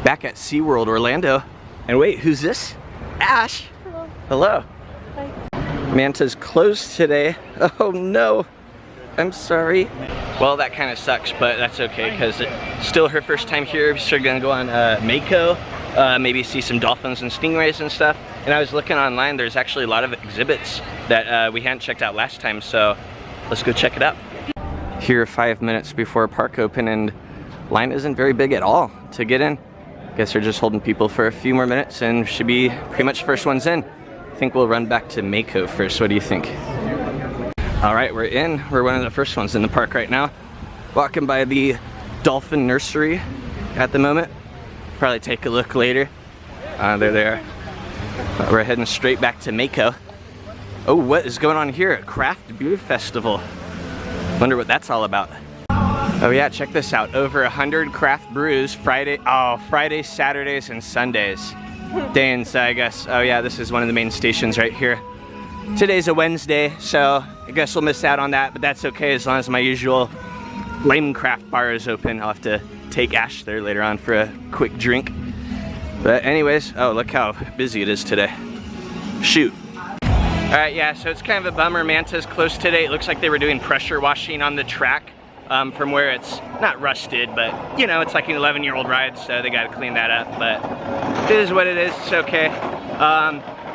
Back at SeaWorld Orlando. And wait, who's this? Ashe. Hello. Hello. Hi. Manta's closed today. Oh no. I'm sorry. Well, that kind of sucks, but that's okay because it's still her first time here. She's gonna go on Mako, maybe see some dolphins and stingrays and stuff. And I was looking online, there's actually a lot of exhibits that we hadn't checked out last time, so let's go check it out. Here 5 minutes before park open, and line isn't very big at all to get in. Guess they're just holding people for a few more minutes and should be pretty much first ones in. I think we'll run back to Mako first. What do you think? All right, we're in. We're one of the first ones in the park right now. Walking by the Dolphin Nursery at the moment. Probably take a look later. There they are. We're heading straight back to Mako. Oh, what is going on here? Craft Beer Festival. Wonder what that's all about. Oh yeah, check this out. Over 100 craft brews Fridays, Saturdays, and Sundays. Danes, I guess. Oh yeah, this is one of the main stations right here. Today's a Wednesday, so I guess we'll miss out on that, but that's okay as long as my usual lame craft bar is open. I'll have to take Ashe there later on for a quick drink. But anyways, oh, look how busy it is today. Shoot. All right, yeah, so it's kind of a bummer. Manta's closed today. It looks like they were doing pressure washing on the track from where it's not rusted, but you know, it's like an 11-year-old ride, so they got to clean that up. But it is what it is. It's okay.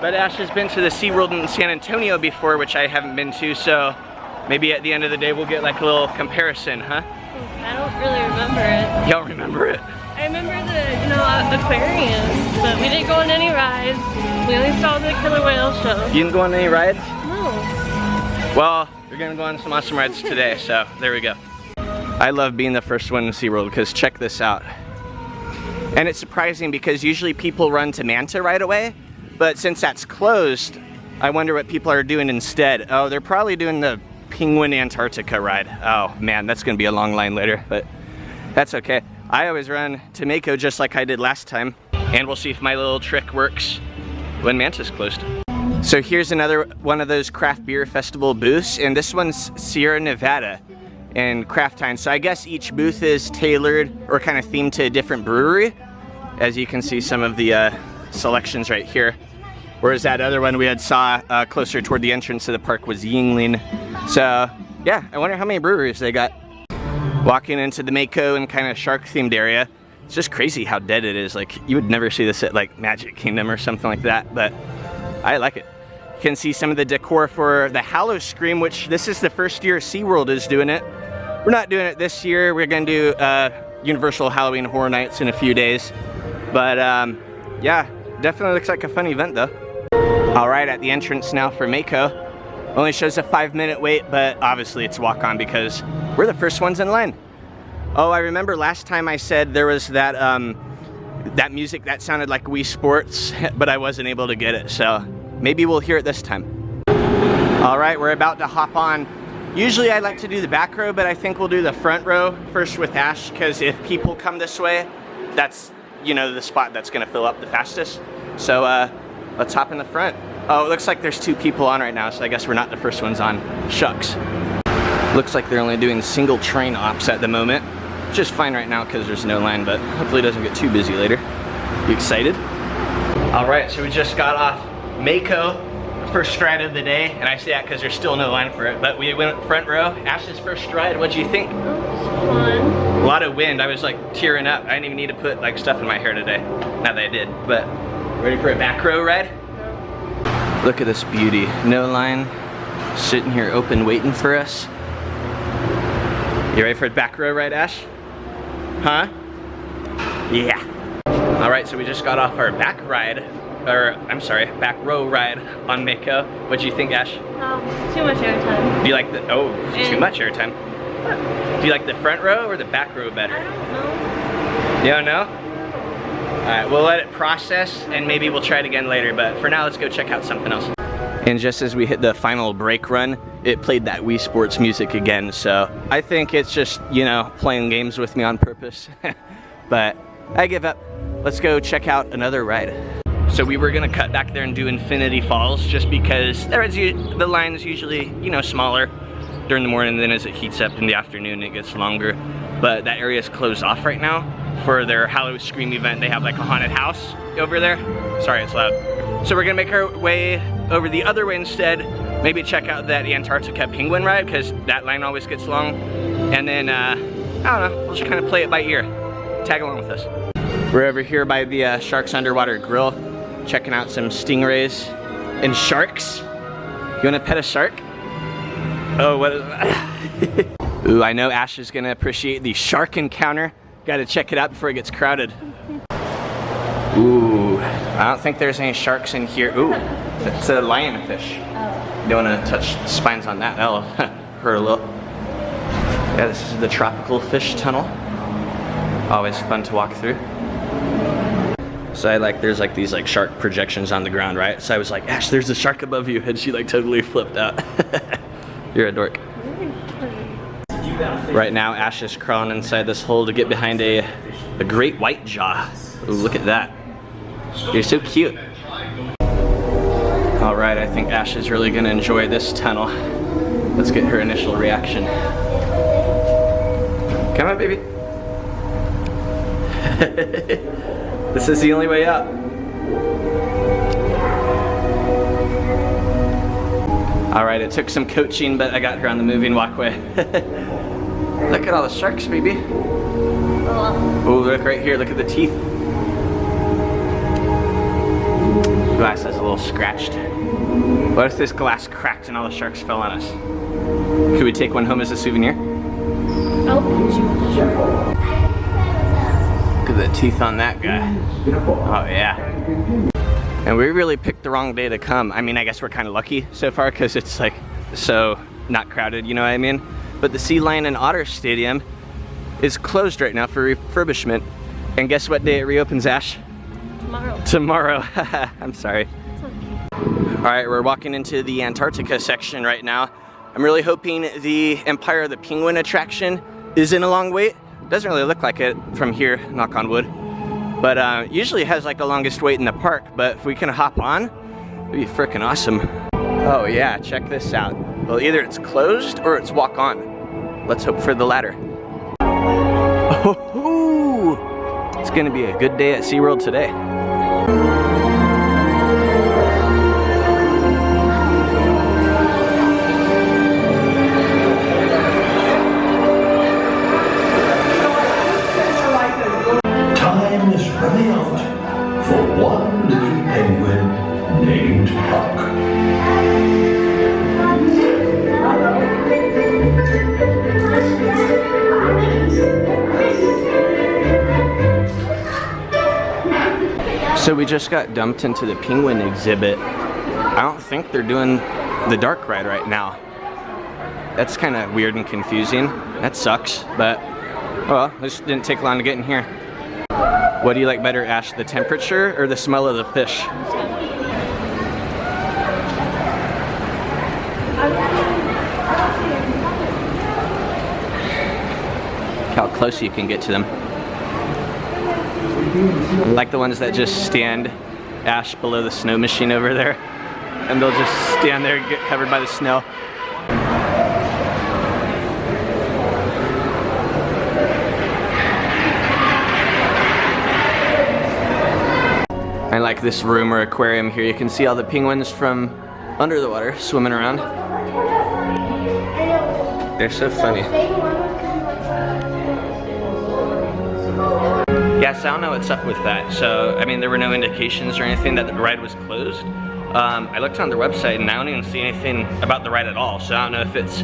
But Ashe has been to the SeaWorld in San Antonio before, which I haven't been to, so maybe at the end of the day we'll get like a little comparison, huh? I don't really remember it. You don't remember it? I remember the, aquarium, but we didn't go on any rides. We only saw the killer whale show. You didn't go on any rides? No. Well, we're gonna go on some awesome rides today, so there we go. I love being the first one in SeaWorld because check this out. And it's surprising because usually people run to Manta right away, but since that's closed, I wonder what people are doing instead. Oh, they're probably doing the Penguin Antarctica ride. Oh man, that's gonna be a long line later, but that's okay. I always run to Mako just like I did last time, and we'll see if my little trick works when Manta's closed. So here's another one of those craft beer festival booths, and this one's Sierra Nevada and Craft Time. So I guess each booth is tailored or kind of themed to a different brewery. As you can see some of the selections right here. Whereas that other one we had saw closer toward the entrance of the park was Yuengling. So yeah, I wonder how many breweries they got. Walking into the Mako and kind of shark themed area. It's just crazy how dead it is. Like you would never see this at like Magic Kingdom or something like that, but I like it. You can see some of the decor for the Hallow Scream, which this is the first year SeaWorld is doing it. We're not doing it this year. We're gonna do Universal Halloween Horror Nights in a few days. But yeah, definitely looks like a fun event though. All right, at the entrance now for Mako. Only shows a 5-minute wait, but obviously it's walk on because we're the first ones in line. Oh, I remember last time I said there was that that music that sounded like Wii Sports, but I wasn't able to get it, so maybe we'll hear it this time. All right, we're about to hop on. Usually I like to do the back row, but I think we'll do the front row first with Ashe, because if people come this way, that's, you know, the spot that's gonna fill up the fastest. So let's hop in the front. Oh, it looks like there's 2 people on right now, so I guess we're not the first ones on. Shucks. Looks like they're only doing single train ops at the moment. Just fine right now because there's no line, but hopefully it doesn't get too busy later. You excited? All right, so we just got off Mako, first ride of the day, and I say that because there's still no line for it, but we went front row. Ashe's first ride, what'd you think? It was fun. A lot of wind, I was like tearing up. I didn't even need to put like stuff in my hair today. Not that I did, but ready for a back row ride? Look at this beauty. No line, sitting here open waiting for us. You ready for a back row ride, Ashe? Huh? Yeah. All right, so we just got off our back ride, or I'm sorry, back row ride on Mako. What'd you think, Ashe? Too much airtime. Do you like the, too much airtime. Do you like the front row or the back row better? I don't know. You don't know? All right, we'll let it process and maybe we'll try it again later, but for now, let's go check out something else. And just as we hit the final brake run, it played that Wii Sports music again, so I think it's just, you know, playing games with me on purpose. But I give up. Let's go check out another ride. So we were gonna cut back there and do Infinity Falls just because the line's usually, you know, smaller during the morning, then as it heats up in the afternoon, it gets longer. But that area is closed off right now. for their Halloween Scream event. They have like a haunted house over there. Sorry, it's loud. So we're gonna make our way over the other way instead. Maybe check out that Antarctica penguin ride, because that line always gets long. And then, I don't know, we'll just kind of play it by ear. Tag along with us. We're over here by the Sharks Underwater Grill, checking out some stingrays and sharks. You wanna pet a shark? Oh, what is that? Ooh, I know Ashe is gonna appreciate the shark encounter. Gotta check it out before it gets crowded. Ooh, I don't think there's any sharks in here. Ooh, it's a lionfish. You don't wanna touch the spines on that, that'll hurt a little. Yeah, this is the tropical fish tunnel. Always fun to walk through. So there's like these like shark projections on the ground, right? So I was like, Ashe, there's a shark above you, and she like totally flipped out. You're a dork. Right now, Ashe is crawling inside this hole to get behind a great white jaw. Ooh, look at that. You're so cute. All right, I think Ashe is really gonna enjoy this tunnel. Let's get her initial reaction. Come on, baby. This is the only way out. All right, it took some coaching, but I got her on the moving walkway. Look at all the sharks, baby. Oh, look right here, look at the teeth. Glass is a little scratched. What if this glass cracked and all the sharks fell on us? Could we take one home as a souvenir? I'll pinch you with the shark. Look at the teeth on that guy. Oh yeah. And we really picked the wrong day to come. I mean, I guess we're kind of lucky so far because it's like so not crowded, you know what I mean? But the Sea Lion and Otter Stadium is closed right now for refurbishment. And guess what day it reopens, Ashe? Tomorrow. Tomorrow. I'm sorry. It's okay. All right, we're walking into the Antarctica section right now. I'm really hoping the Empire of the Penguin attraction is in a long wait. Doesn't really look like it from here, knock on wood. But usually it has like the longest wait in the park, but if we can hop on, it'd be freaking awesome. Oh yeah, check this out. Well, either it's closed or it's walk on. Let's hope for the latter. Oh, it's gonna be a good day at SeaWorld today. Time is running out for one little penguin named Puck. So we just got dumped into the penguin exhibit. I don't think they're doing the dark ride right now. That's kind of weird and confusing. That sucks, but oh well, this didn't take long to get in here. What do you like better, Ashe, the temperature or the smell of the fish? How close you can get to them. I like the ones that just stand, Ashe, below the snow machine over there, and they'll just stand there and get covered by the snow. I like this room or aquarium here. You can see all the penguins from under the water swimming around. They're so funny. Yes, I don't know what's up with that. So, I mean, there were no indications or anything that the ride was closed. I looked on their website and I don't even see anything about the ride at all. So I don't know if it's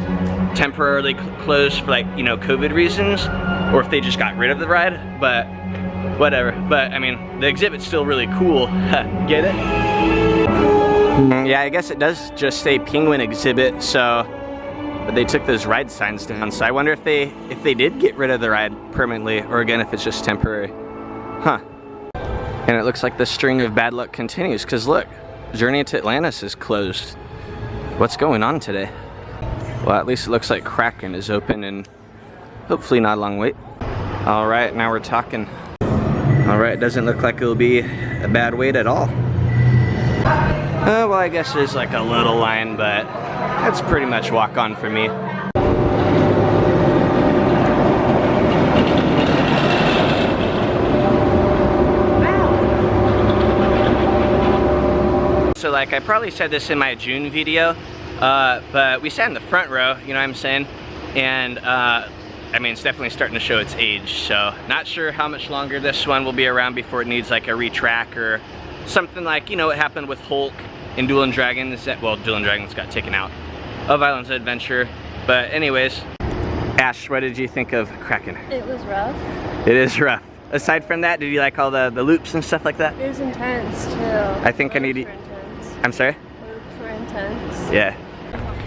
temporarily closed for like, you know, COVID reasons, or if they just got rid of the ride, but whatever. But I mean, the exhibit's still really cool. Get it? Yeah, I guess it does just say penguin exhibit, so, but they took those ride signs down. So I wonder if they did get rid of the ride permanently, or again, if it's just temporary. Huh. And it looks like the string of bad luck continues, because look, Journey to Atlantis is closed. What's going on today? Well, at least it looks like Kraken is open and hopefully not a long wait. All right, now we're talking. All right, doesn't look like it'll be a bad wait at all. Well, I guess there's like a little line, but that's pretty much walk on for me. like. I probably said this in my June video, but we sat in the front row, you know what I'm saying? And I mean, it's definitely starting to show its age, so not sure how much longer this one will be around before it needs like a retrack or something like, you know, what happened with Hulk in Duel and Dragons. Well, Duel and Dragons got taken out of Islands of Adventure. But anyways, Ashe, what did you think of Kraken? It was rough. It is rough. Aside from that, did you like all the loops and stuff like that? It was intense too. I think I need to... I'm sorry? Loops were intense. Yeah.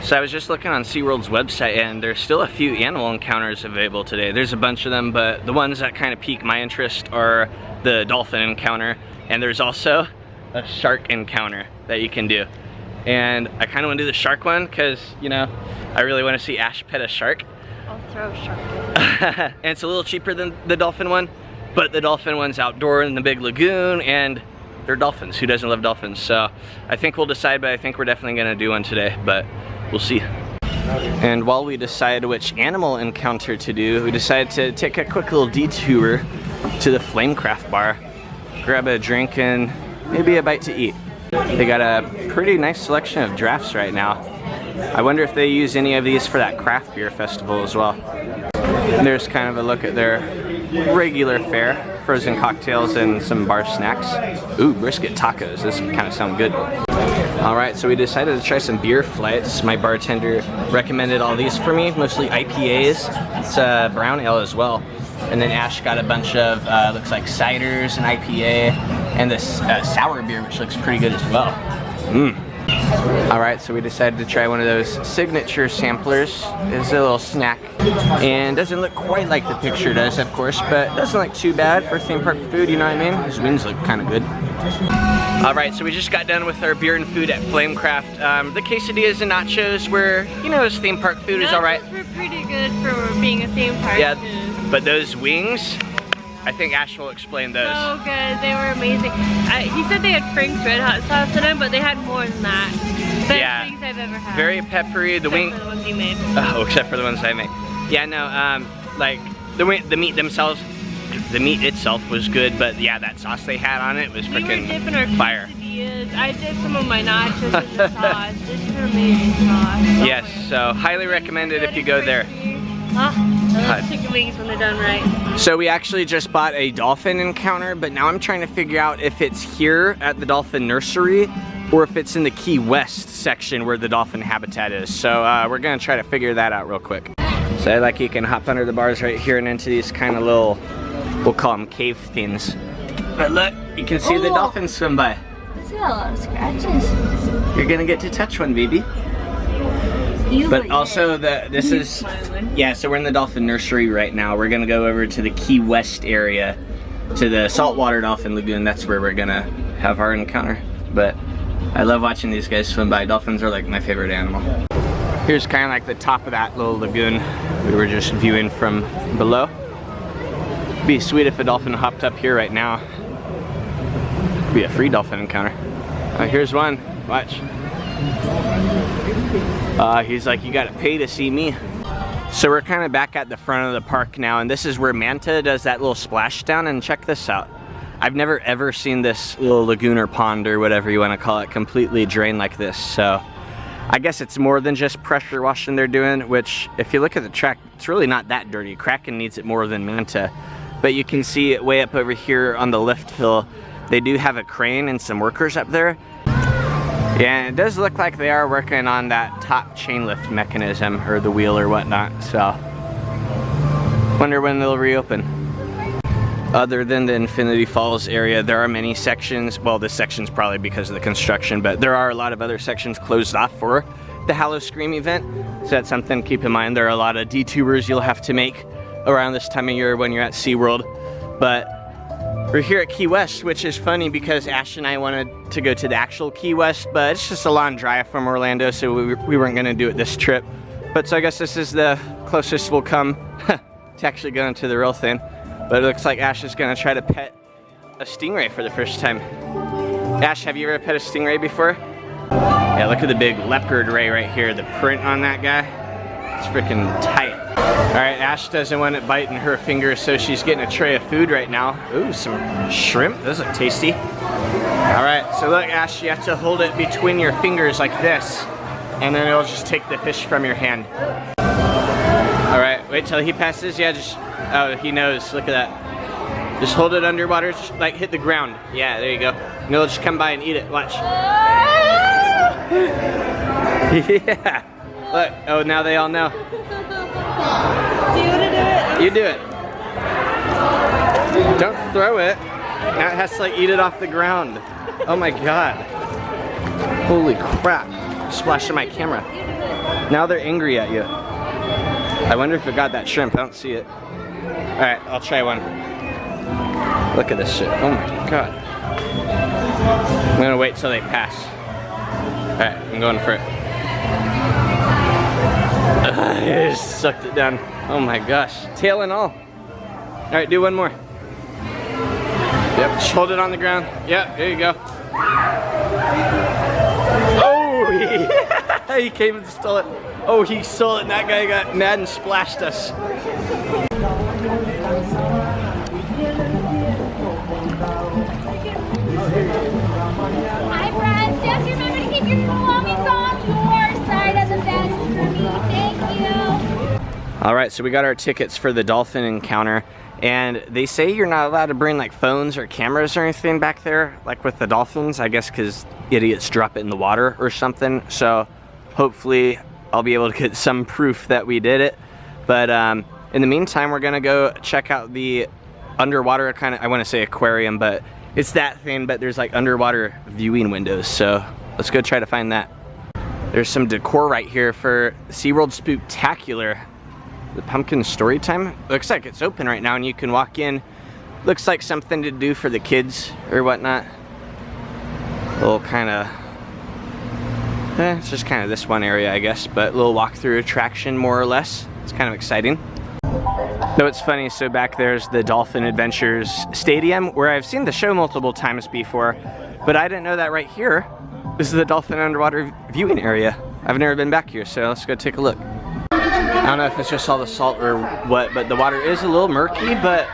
So I was just looking on SeaWorld's website, and there's still a few animal encounters available today. There's a bunch of them, but the ones that kind of pique my interest are the dolphin encounter, and there's also a shark encounter that you can do. And I kind of want to do the shark one because, you know, I really want to see Ashe pet a shark. I'll throw a shark in. And it's a little cheaper than the dolphin one, but the dolphin one's outdoor in the big lagoon, and they're dolphins. Who doesn't love dolphins? So I think we'll decide, but I think we're definitely going to do one today, but we'll see. And while we decide which animal encounter to do, we decided to take a quick little detour to the Flamecraft bar, grab a drink and maybe a bite to eat. They got a pretty nice selection of drafts right now. I wonder if they use any of these for that craft beer festival as well. And there's kind of a look at their regular fare, frozen cocktails and some bar snacks. Ooh, brisket tacos, this kind of sound good. Alright, so we decided to try some beer flights. My bartender recommended all these for me, mostly IPAs. It's a brown ale as well. And then Ashe got a bunch of, looks like ciders and IPA, and this sour beer, which looks pretty good as well. Alright, so we decided to try one of those signature samplers. It's a little snack, and doesn't look quite like the picture does, of course, but doesn't look too bad for theme park food, you know what I mean? These wings look kind of good. Alright, so we just got done with our beer and food at Flamecraft. The quesadillas and nachos were, you know, as theme park food is alright. Nachos were pretty good for being a theme park food. But those wings, I think Ashe will explain those. So good, they were amazing. He said they had Frank's Red Hot sauce in them, but they had more than that. Best wings I've ever had. Very peppery. The wing. Except for the ones he made. Oh, except for the ones I make. Yeah, no. Like the meat themselves, the meat itself was good, but yeah, that sauce they had on it was freaking fire. I did some of my nachos in the sauce. It's an amazing sauce. Yes, so highly recommended if you go there. I love chicken wings when they're done right. So we actually just bought a dolphin encounter, but now I'm trying to figure out if it's here at the Dolphin Nursery or if it's in the Key West section where the dolphin habitat is. So we're gonna try to figure that out real quick. So like you can hop under the bars right here and into these kind of little, we'll call them cave things. But look, you can see the dolphins swim by. It's got a lot of scratches. You're gonna get to touch one, baby. But also this is, yeah, so we're in the Dolphin Nursery right now. We're gonna go over to the Key West area, to the Saltwater Dolphin Lagoon. That's where we're gonna have our encounter. But I love watching these guys swim by. Dolphins are like my favorite animal. Here's kind of like the top of that little lagoon we were just viewing from below. It'd be sweet if a dolphin hopped up here right now. It'd be a free dolphin encounter. Here's one, watch. He's like, you gotta pay to see me. So we're kind of back at the front of the park now, and this is where Manta does that little splashdown, and check this out. I've never ever seen this little lagoon or pond or whatever you want to call it completely drain like this. So I guess it's more than just pressure washing they're doing, which if you look at the track, it's really not that dirty. Kraken needs it more than Manta. But you can see it way up over here on the lift hill. They do have a crane and some workers up there. Yeah, it does look like they are working on that top chain lift mechanism, or the wheel or whatnot, so wonder when they'll reopen. Other than the Infinity Falls area, there are many sections, well, this section's probably because of the construction, but there are a lot of other sections closed off for the Hallow Scream event, so that's something to keep in mind. There are a lot of detours you'll have to make around this time of year when you're at SeaWorld, but we're here at Key West, which is funny because Ashe and I wanted to go to the actual Key West, but it's just a long drive from Orlando, so we weren't going to do it this trip. But so I guess this is the closest we'll come to actually going to the real thing. But it looks like Ashe is going to try to pet a stingray for the first time. Ashe, have you ever pet a stingray before? Yeah, look at the big leopard ray right here, the print on that guy. It's freaking tight. All right, Ashe doesn't want it biting her fingers, so she's getting a tray of food right now. Ooh, some shrimp. Those look tasty. All right, so look, Ashe, you have to hold it between your fingers like this, and then it'll just take the fish from your hand. All right, wait till he passes. Yeah, just, oh, he knows. Look at that. Just hold it underwater, just like hit the ground. Yeah, there you go. And it'll just come by and eat it. Watch. Yeah. Look, oh, now they all know. Do you want to do it? You do it. Don't throw it. Now it has to like eat it off the ground. Oh my god. Holy crap. Splashing my camera. Now they're angry at you. I wonder if it got that shrimp. I don't see it. Alright, I'll try one. Look at this shit. Oh my god. I'm gonna wait till they pass. Alright, I'm going for it. I just sucked it down. Oh my gosh. Tail and all. Alright, do one more. Yep, just hold it on the ground. Yep, there you go. Oh, yeah. He came and stole it. Oh, he stole it and that guy got mad and splashed us. Hi friends, just remember to keep your belongings on your side of the fence for me. Thank you. All right, so we got our tickets for the Dolphin Encounter, and they say you're not allowed to bring like phones or cameras or anything back there, like with the dolphins, I guess because idiots drop it in the water or something. So hopefully I'll be able to get some proof that we did it. But in the meantime, we're gonna go check out the underwater kind of, I want to say aquarium, but it's that thing, but there's like underwater viewing windows. So let's go try to find that. There's some decor right here for SeaWorld Spooktacular. The pumpkin story time. Looks like it's open right now and you can walk in. Looks like something to do for the kids or whatnot. A little kind of, it's just kind of this one area, I guess, but a little walkthrough attraction more or less. It's kind of exciting. So it's funny, so back there's the Dolphin Adventures Stadium where I've seen the show multiple times before, but I didn't know that right here, this is the Dolphin underwater viewing area. I've never been back here, so let's go take a look. I don't know if it's just all the salt or what, but the water is a little murky, but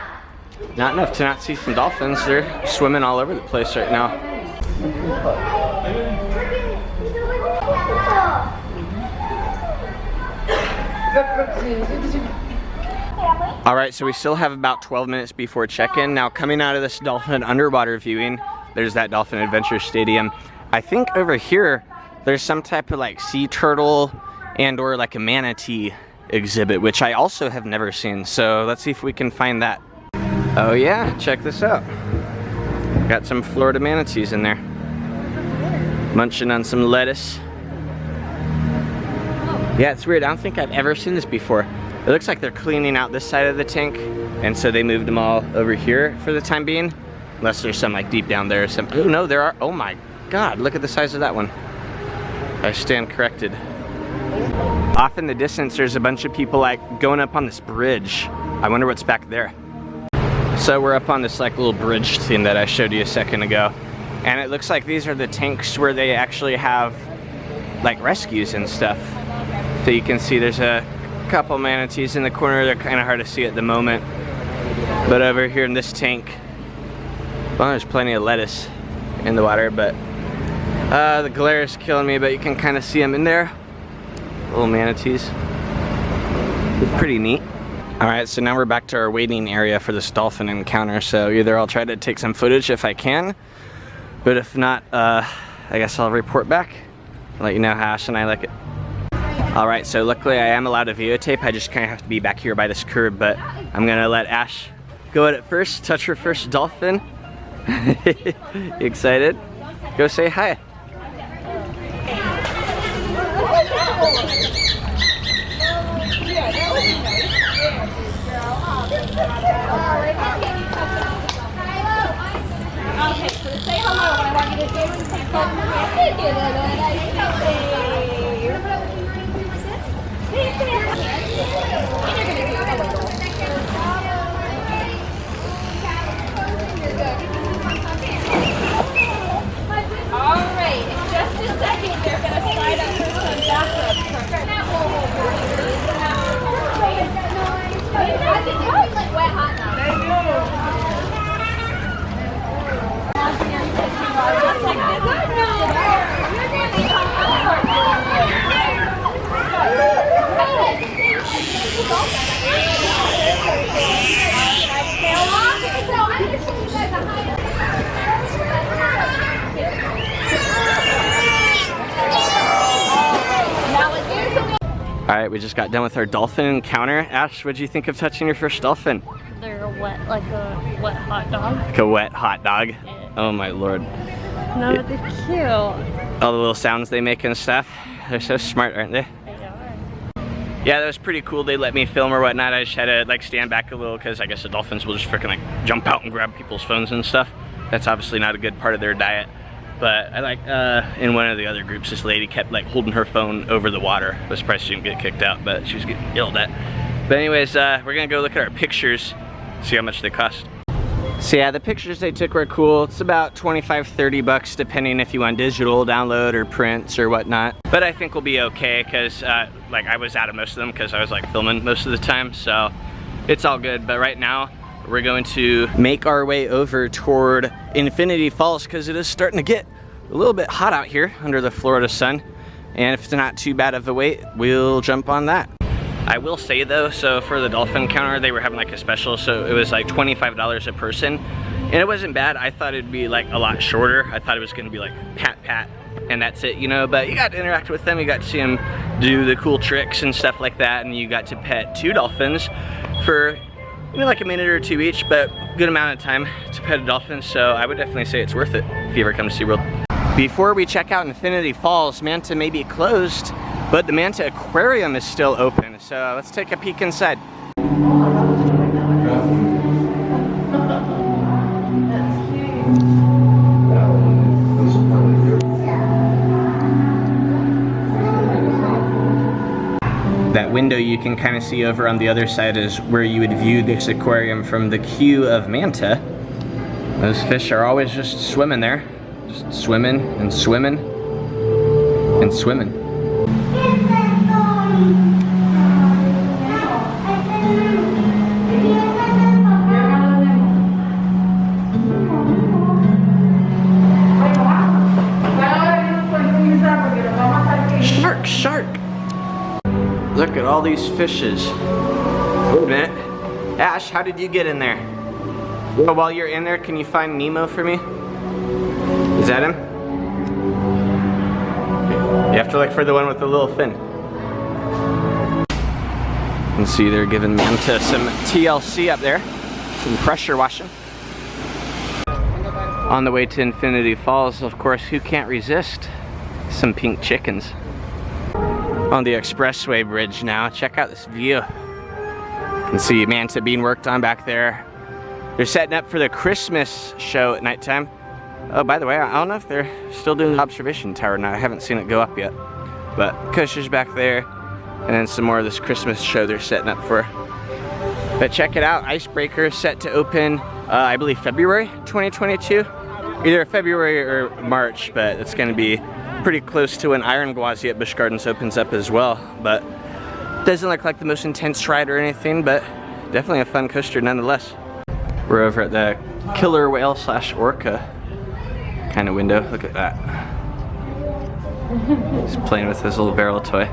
not enough to not see some dolphins. They're swimming all over the place right now. All right, so we still have about 12 minutes before check-in. Now coming out of this dolphin underwater viewing, there's that Dolphin Adventure Stadium. I think over here, there's some type of like sea turtle and or like a manatee exhibit, which I also have never seen. So let's see if we can find that. Oh yeah, check this out. Got some Florida manatees in there. Munching on some lettuce. Yeah, it's weird. I don't think I've ever seen this before. It looks like they're cleaning out this side of the tank, and so they moved them all over here for the time being. Unless there's some like deep down there or something. Oh no, there are. Oh my God, look at the size of that one. I stand corrected. Off in the distance, there's a bunch of people like going up on this bridge. I wonder what's back there. So we're up on this like little bridge thing that I showed you a second ago. And it looks like these are the tanks where they actually have like rescues and stuff. So you can see there's a couple manatees in the corner. They're kind of hard to see at the moment. But over here in this tank, well, there's plenty of lettuce in the water, but the glare is killing me, but you can kind of see them in there. Little manatees. It's pretty neat. All right, so now we're back to our waiting area for this Dolphin Encounter. So either I'll try to take some footage if I can, but if not, I guess I'll report back and let you know how Ashe and I like it. All right, so luckily I am allowed to videotape. I just kind of have to be back here by this curb, but I'm gonna let Ashe go at it first, touch her first dolphin. You excited? Go say hi. Okay, so say hello. I want you to say Alright, in just a second, they're going to slide up for some bathrooms. Alright, we just got done with our dolphin encounter. Ash, what'd you think of touching your first dolphin? They're wet, like a wet hot dog. Like a wet hot dog? Yeah. Oh my lord. No, but they're cute. All the little sounds they make and stuff. They're so smart, aren't they? They are. Yeah, that was pretty cool. They let me film or whatnot. I just had to like stand back a little because I guess the dolphins will just freaking like jump out and grab people's phones and stuff. That's obviously not a good part of their diet. But I like, in one of the other groups, this lady kept like holding her phone over the water. I was surprised she didn't get kicked out, but she was getting yelled at. But anyways, we're gonna go look at our pictures, see how much they cost. So yeah, the pictures they took were cool. It's about 25-30 bucks depending if you want digital download or prints or whatnot. But I think we'll be okay because like I was out of most of them because I was like filming most of the time, so it's all good. But right now, we're going to make our way over toward Infinity Falls because it is starting to get a little bit hot out here under the Florida sun. And if it's not too bad of a wait, we'll jump on that. I will say though, so for the Dolphin Encounter, they were having like a special, so it was like $25 a person. And it wasn't bad. I thought it'd be like a lot shorter. I thought it was gonna be like pat, and that's it, you know, but you got to interact with them. You got to see them do the cool tricks and stuff like that. And you got to pet 2 dolphins for, you know, like a minute or 2 each, but good amount of time to pet a dolphin. So I would definitely say it's worth it if you ever come to SeaWorld. Before we check out Infinity Falls, Manta may be closed, but the Manta Aquarium is still open. So let's take a peek inside. That window you can kind of see over on the other side is where you would view this aquarium from the queue of Manta. Those fish are always just swimming there. Just swimming and swimming and swimming. Shark, shark! Look at all these fishes. Wait a minute. Ash, how did you get in there? Well, while you're in there, can you find Nemo for me? Is that him? You have to look for the one with the little fin. You can see they're giving Manta some TLC up there. Some pressure washing. On the way to Infinity Falls, of course, who can't resist some pink chickens? On the Expressway Bridge now. Check out this view. You can see Manta being worked on back there. They're setting up for the Christmas show at nighttime. Oh, by the way, I don't know if they're still doing the observation tower now. I haven't seen it go up yet. But Cush's back there, and then some more of this Christmas show they're setting up for. But check it out, Icebreaker set to open, I believe February 2022. Either February or March, but it's gonna be pretty close to when Iron Gwazi at Busch Gardens opens up as well. But doesn't look like the most intense ride or anything, but definitely a fun coaster nonetheless. We're over at the killer whale / orca kind of window. Look at that. He's playing with his little barrel toy.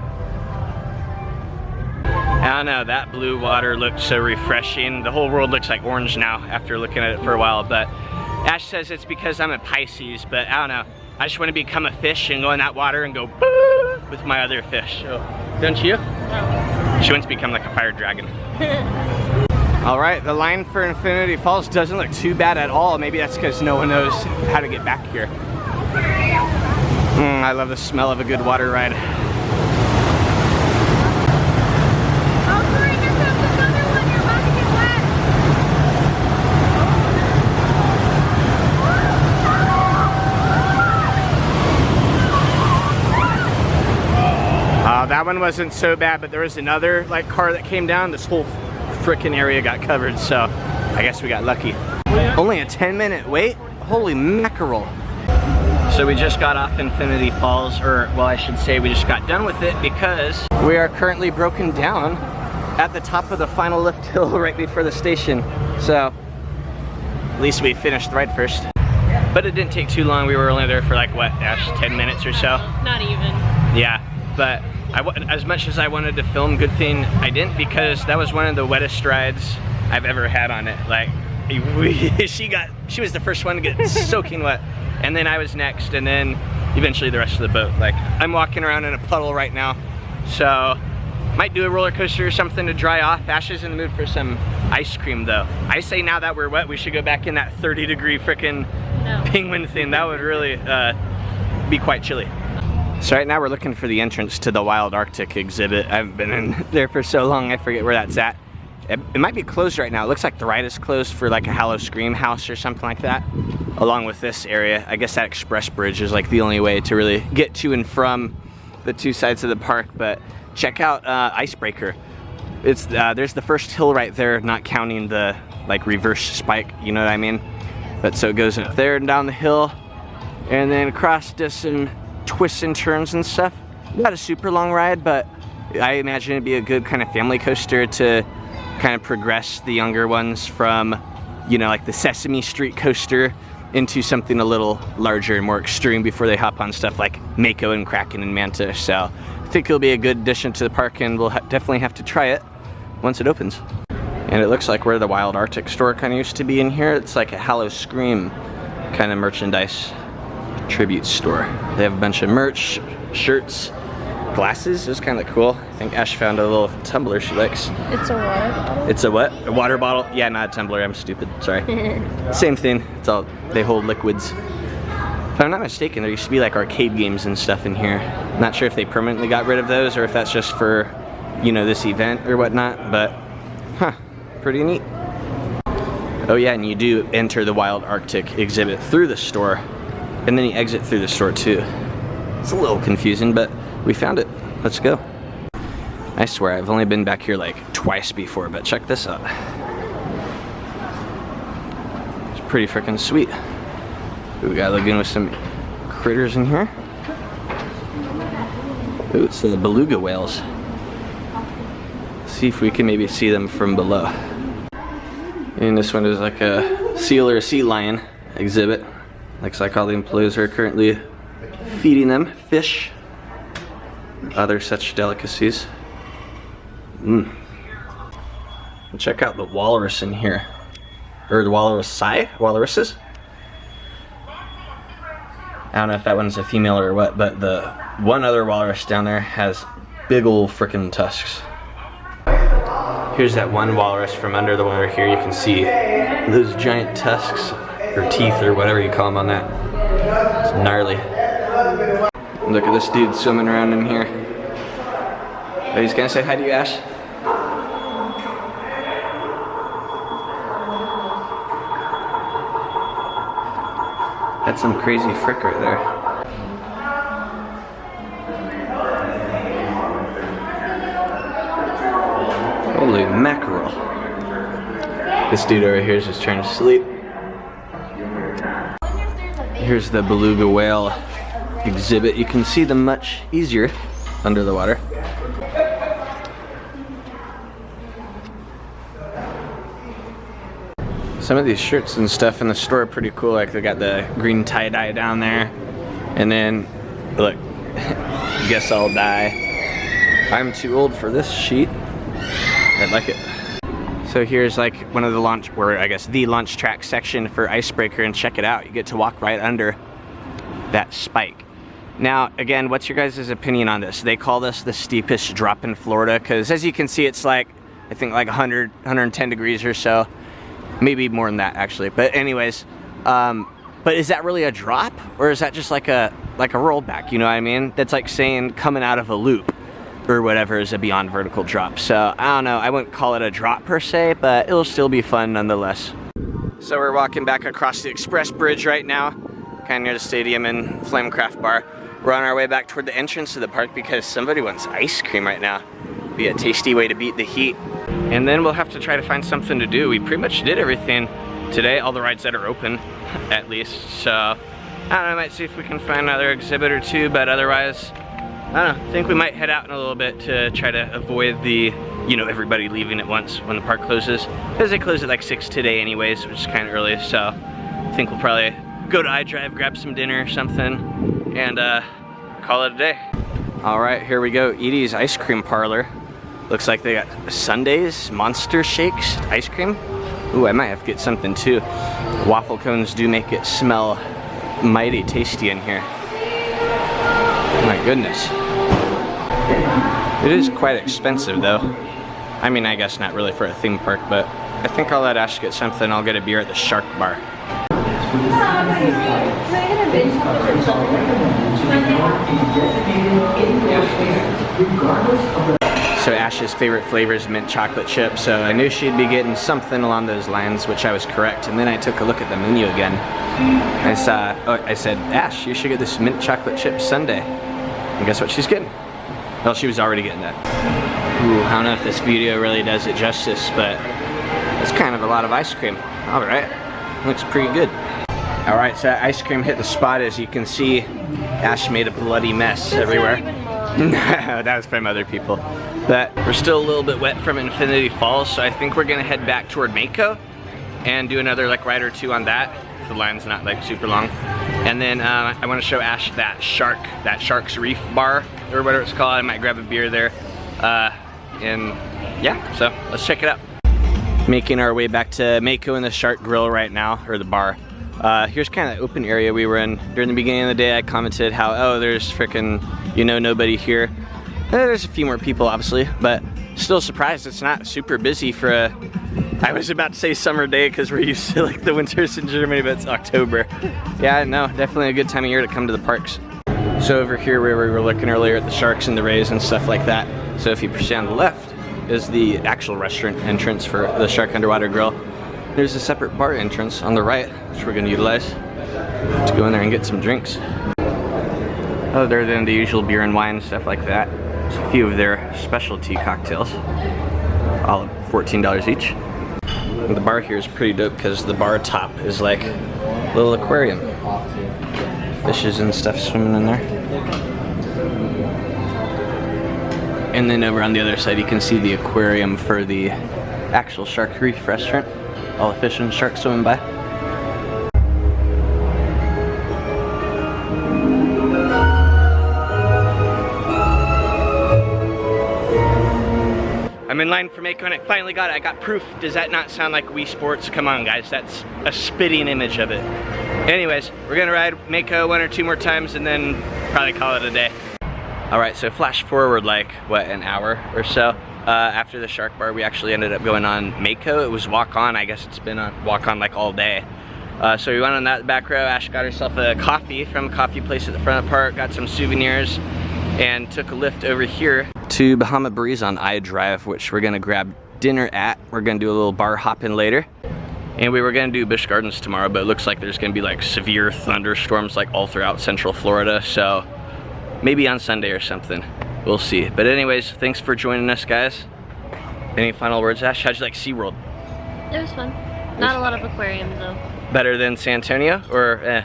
I don't know, that blue water looks so refreshing. The whole world looks like orange now after looking at it for a while, but Ash says it's because I'm a Pisces, but I don't know. I just want to become a fish and go in that water and go boo with my other fish. So, don't you? No. She wants to become like a fire dragon. All right, the line for Infinity Falls doesn't look too bad at all. Maybe that's because no one knows how to get back here. I love the smell of a good water ride. That one wasn't so bad, but there was another like car that came down. This whole frickin' area got covered, so I guess we got lucky. Only a 10-minute wait? Holy mackerel. So we just got off Infinity Falls, or well, I should say we just got done with it because we are currently broken down at the top of the final lift hill right before the station. So at least we finished the ride first. But it didn't take too long. We were only there for like, what, Ash, 10 minutes or so? Not even. Yeah, but as much as I wanted to film, good thing I didn't, because that was one of the wettest rides I've ever had on it. Like, she was the first one to get soaking wet, and then I was next, and then eventually the rest of the boat. Like, I'm walking around in a puddle right now, so Might do a roller coaster or something to dry off. Ashe is in the mood for some ice cream though. I say now that we're wet, we should go back in that 30-degree frickin' penguin thing. That would really be quite chilly. So right now we're looking for the entrance to the Wild Arctic exhibit. I haven't been in there for so long, I forget where that's at. It might be closed right now. It looks like the ride is closed for like a Halloween house or something like that. Along with this area, I guess that express bridge is like the only way to really get to and from the two sides of the park. But check out Icebreaker. It's there's the first hill right there, not counting the like reverse spike, you know what I mean? But so it goes up there and down the hill, and then across, does some twists and turns and stuff. Not a super long ride, but I imagine it'd be a good kind of family coaster to kind of progress the younger ones from, you know, like the Sesame Street coaster into something a little larger and more extreme before they hop on stuff like Mako and Kraken and Manta. So I think it'll be a good addition to the park, and we'll definitely have to try it once it opens. And it looks like where the Wild Arctic store kind of used to be in here, it's like a Halloween kind of merchandise tribute store. They have a bunch of merch, shirts, glasses. It's kind of cool. I think Ashe found a little tumbler she likes. It's a water bottle. It's a what? A water bottle? Yeah, not a tumbler. I'm stupid. Sorry. Same thing. It's all, they hold liquids. If I'm not mistaken, there used to be like arcade games and stuff in here. Not sure if they permanently got rid of those or if that's just for, you know, this event or whatnot, but huh, pretty neat. Oh yeah, and you do enter the Wild Arctic exhibit through the store, and then you exit through the store too. It's a little confusing, but we found it. Let's go. I swear I've only been back here like twice before, but check this out. It's pretty freaking sweet. Ooh, we got a lagoon with some critters in here. Ooh, it's the Beluga Whales. Let's see if we can maybe see them from below. And this one is like a seal or a sea lion exhibit. Looks like all the employees are currently feeding them fish, other such delicacies. And check out the walrus in here, or the walruses. I don't know if that one's a female or what, but the one other walrus down there has big ol' frickin' tusks. Here's that one walrus from under the water here. You can see those giant tusks, or teeth, or whatever you call them on that. It's gnarly. Look at this dude swimming around in here. Oh, he's gonna say hi to you, Ashe? That's some crazy frick right there. Holy mackerel. This dude over here is just trying to sleep. Here's the Beluga Whale exhibit. You can see them much easier under the water. Some of these shirts and stuff in the store are pretty cool. Like they got the green tie-dye down there. And then, look, guess I'll die. I'm too old for this sheet. I like it. So here's like one of the launch, or I guess the launch track section for Icebreaker, and check it out. You get to walk right under that spike. Now, again, what's your guys' opinion on this? They call this the steepest drop in Florida because as you can see, it's like, I think like 100, 110 degrees or so. Maybe more than that actually, but anyways, but is that really a drop, or is that just like a rollback, you know what I mean? That's like saying coming out of a loop or whatever is a beyond vertical drop. So I don't know, I wouldn't call it a drop per se, but it'll still be fun nonetheless. So we're walking back across the Express Bridge right now, kind of near the stadium and Flamecraft Bar. We're on our way back toward the entrance of the park because somebody wants ice cream right now. Be a tasty way to beat the heat. And then we'll have to try to find something to do. We pretty much did everything today, all the rides that are open, at least. So, I don't know, I might see if we can find another exhibit or two, but otherwise, I don't know, I think we might head out in a little bit to try to avoid the, you know, everybody leaving at once when the park closes. Because they close at like 6 today anyways, which is kind of early, so I think we'll probably go to iDrive, grab some dinner or something, and call it a day. All right, here we go, Edie's Ice Cream Parlor. Looks like they got sundaes, monster shakes, ice cream. Ooh, I might have to get something too. Waffle cones do make it smell mighty tasty in here. Oh my goodness. It is quite expensive though. I mean, I guess not really for a theme park, but I think I'll let Ashe get something. I'll get a beer at the Shark Bar. So Ashe's favorite flavor is mint chocolate chip, so I knew she'd be getting something along those lines, which I was correct. And then I took a look at the menu again. I said, Ashe, you should get this mint chocolate chip sundae. And guess what she's getting? Well, she was already getting that. Ooh, I don't know if this video really does it justice, but it's kind of a lot of ice cream. All right, looks pretty good. All right, so ice cream hit the spot. As you can see, Ashe made a bloody mess everywhere. That was from other people. But we're still a little bit wet from Infinity Falls, so I think we're gonna head back toward Mako and do another like ride or two on that. The line's not like super long. And then I want to show Ashe that Shark's Reef bar, or whatever it's called. I might grab a beer there. And yeah, so let's check it out. Making our way back to Mako and the Shark Grill right now, or the bar. Here's kind of the open area we were in. During the beginning of the day I commented how, oh, there's frickin', you know, nobody here. There's a few more people obviously, but still surprised it's not super busy for a, I was about to say summer day because we're used to like the winters in Germany, but it's October. Yeah, no, definitely a good time of year to come to the parks. So over here where we were looking earlier at the sharks and the rays and stuff like that. So if you proceed on the left is the actual restaurant entrance for the Shark Underwater Grill. There's a separate bar entrance on the right, which we're gonna utilize to go in there and get some drinks. Other than the usual beer and wine and stuff like that, there's a few of their specialty cocktails, all at $14 each. And the bar here is pretty dope because the bar top is like a little aquarium. Fishes and stuff swimming in there. And then over on the other side you can see the aquarium for the actual Shark Reef restaurant. All the fish and sharks swimming by. I'm in line for Mako and I finally got it. I got proof. Does that not sound like Wii Sports? Come on guys, that's a spitting image of it. Anyways, we're gonna ride Mako one or two more times and then probably call it a day. All right, so flash forward like, what, an hour or so. After the Shark Bar, we actually ended up going on Mako. It was walk on. I guess it's been on walk on like all day. So we went on that back row. Ashe got herself a coffee from a coffee place at the front of the park, got some souvenirs, and took a lift over here to Bahama Breeze on I-Drive, which we're gonna grab dinner at. We're gonna do a little bar hopping later. And we were gonna do Busch Gardens tomorrow, but it looks like there's gonna be like severe thunderstorms like all throughout Central Florida. So maybe on Sunday or something. We'll see. But anyways, thanks for joining us, guys. Any final words, Ashe? How'd you like SeaWorld? It was fun. Not a lot of aquariums though. Better than San Antonio, or eh?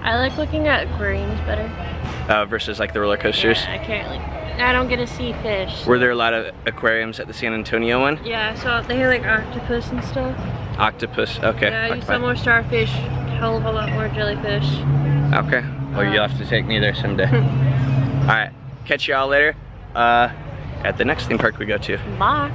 I like looking at aquariums better. Versus like the roller coasters? Yeah, I can't like, I don't get to see fish. Were there a lot of aquariums at the San Antonio one? Yeah, I saw they had like octopus and stuff. Octopus, okay. Yeah, you saw more starfish, hell of a lot more jellyfish. Okay, well you'll have to take me there someday. Alright, catch y'all later at the next theme park we go to. Bye.